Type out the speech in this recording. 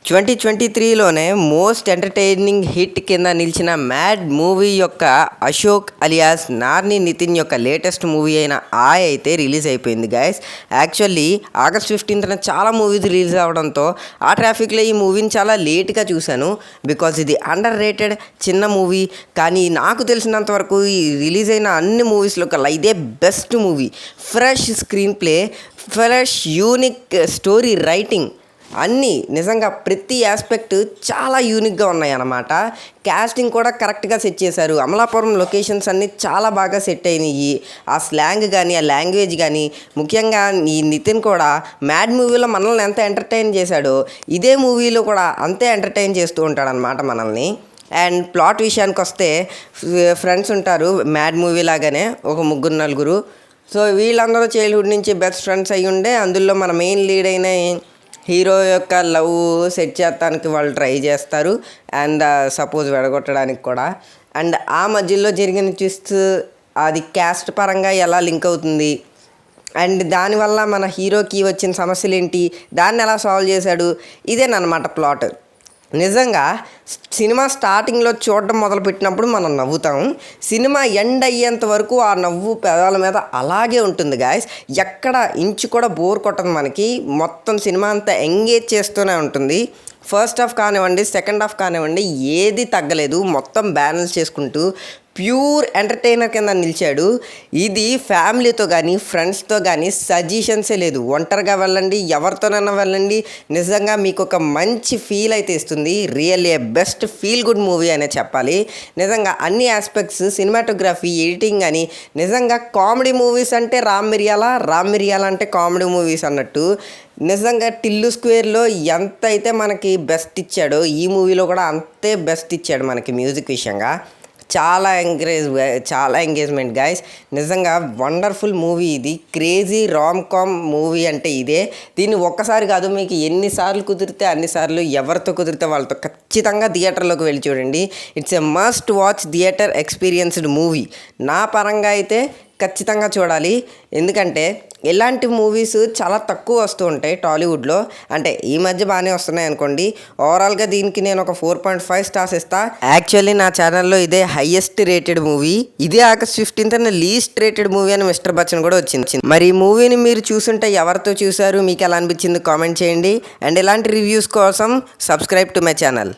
2023లోనే most entertaining hit కింద నిలిచిన mad movie యొక్క అశోక్ అలియాస్ నార్ని నితిన్ యొక్క లేటెస్ట్ మూవీ అయిన అయితే రిలీజ్ అయిపోయింది గైస్. యాక్చువల్లీ ఆగస్ట్ 15న చాలా మూవీస్ రిలీజ్ అవ్వడంతో ఆ ట్రాఫిక్లో ఈ మూవీని చాలా లేట్గా చూశాను. బికాజ్ ఇది అండర్ రేటెడ్ చిన్న మూవీ. కానీ నాకు తెలిసినంత వరకు ఈ రిలీజ్ అయిన అన్ని మూవీస్లో కల్లా ఇదే best movie. Fresh screen play, fresh unique story writing, అన్నీ నిజంగా ప్రతి ఆస్పెక్ట్ చాలా యూనిక్గా ఉన్నాయి అన్నమాట. క్యాస్టింగ్ కూడా కరెక్ట్గా సెట్ చేశారు. అమలాపురం లొకేషన్స్ అన్నీ చాలా బాగా సెట్ అయినాయి. ఆ స్లాంగ్ కానీ, ఆ లాంగ్వేజ్ కానీ, ముఖ్యంగా ఈ నితిన్ కూడా మ్యాడ్ మూవీలో మనల్ని ఎంత ఎంటర్టైన్ చేశాడో ఇదే మూవీలో కూడా అంతే ఎంటర్టైన్ చేస్తూ ఉంటాడనమాట మనల్ని. అండ్ ప్లాట్ విషయానికి వస్తే ఫ్రెండ్స్ ఉంటారు మ్యాడ్ మూవీ లాగానే, ఒక ముగ్గురు నలుగురు. సో వీళ్ళందరూ చైల్డ్హుడ్ నుంచి బెస్ట్ ఫ్రెండ్స్ అయ్యి ఉండే, అందులో మన మెయిన్ లీడ్ అయిన హీరో యొక్క లవ్ సెట్ చేస్తానికి వాళ్ళు ట్రై చేస్తారు. అండ్ సపోజ్ విడగొట్టడానికి కూడా. అండ్ ఆ మధ్యలో జరిగిన ట్విస్ట్ అది క్యాస్ట్ పరంగా ఎలా లింక్ అవుతుంది, అండ్ దానివల్ల మన హీరోకి వచ్చిన సమస్యలు ఏంటి, దాన్ని ఎలా సాల్వ్ చేశాడు, ఇదేనమాట ప్లాట్. నిజంగా సినిమా స్టార్టింగ్లో చూడడం మొదలుపెట్టినప్పుడు మనం నవ్వుతాం. సినిమా ఎండ్ అయ్యేంత వరకు ఆ నవ్వు పెదాల మీద అలాగే ఉంటుంది గాయస్. ఎక్కడ ఇంచు కూడా బోర్ కొట్టదు మనకి. మొత్తం సినిమా అంతా ఎంగేజ్ చేస్తూనే ఉంటుంది. ఫస్ట్ హాఫ్ కానివ్వండి, సెకండ్ హాఫ్ కానివ్వండి, ఏది తగ్గలేదు. మొత్తం బ్యాలెన్స్ చేసుకుంటూ ప్యూర్ ఎంటర్టైనర్ కింద నిలిచాడు. ఇది ఫ్యామిలీతో కానీ, ఫ్రెండ్స్తో కానీ సజెషన్సే లేదు. ఒంటరిగా వెళ్ళండి, ఎవరితోనైనా వెళ్ళండి, నిజంగా మీకు ఒక మంచి ఫీల్ అయితే ఇస్తుంది. Really best feel good movie అనే చెప్పాలి. నిజంగా అన్ని ఆస్పెక్ట్స్, సినిమాటోగ్రఫీ, ఎడిటింగ్ అని, నిజంగా కామెడీ మూవీస్ అంటే రామ్ మిరియాల అంటే కామెడీ మూవీస్ అన్నట్టు. నిజంగా టిల్లు స్క్వేర్లో ఎంత అయితే మనకి బెస్ట్ ఇచ్చాడో ఈ మూవీలో కూడా అంతే బెస్ట్ ఇచ్చాడు మనకి మ్యూజిక్ విషయంగా. చాలా ఎంగేజ్మెంట్ గైస్. నిజంగా వండర్ఫుల్ మూవీ ఇది. క్రేజీ రామ్ కామ్ మూవీ అంటే ఇదే. దీన్ని ఒక్కసారి కాదు, మీకు ఎన్నిసార్లు కుదిరితే అన్నిసార్లు, ఎవరితో కుదిరితే వాళ్ళతో ఖచ్చితంగా థియేటర్లోకి వెళ్ళి చూడండి. It's a must watch theatre experienced movie. నా పరంగా అయితే ఖచ్చితంగా చూడాలి. ఎందుకంటే ఇలాంటి మూవీస్ చాలా తక్కువ వస్తూ ఉంటాయి టాలీవుడ్లో. అంటే ఈ మధ్య బాగానే వస్తున్నాయి అనుకోండి. ఓవరాల్గా దీనికి నేను ఒక 4.5 స్టార్స్ ఇస్తా. యాక్చువల్లీ నా ఛానల్లో ఇదే హైయెస్ట్ రేటెడ్ మూవీ. ఇదే August 15th least rated movie అని మిస్టర్ బచ్చన్ కూడా వచ్చింది. మరి ఈ మూవీని మీరు చూసుంటే ఎవరితో చూసారు, మీకు ఎలా అనిపించింది కామెంట్ చేయండి. అండ్ ఇలాంటి రివ్యూస్ కోసం సబ్స్క్రైబ్ టు మై ఛానల్.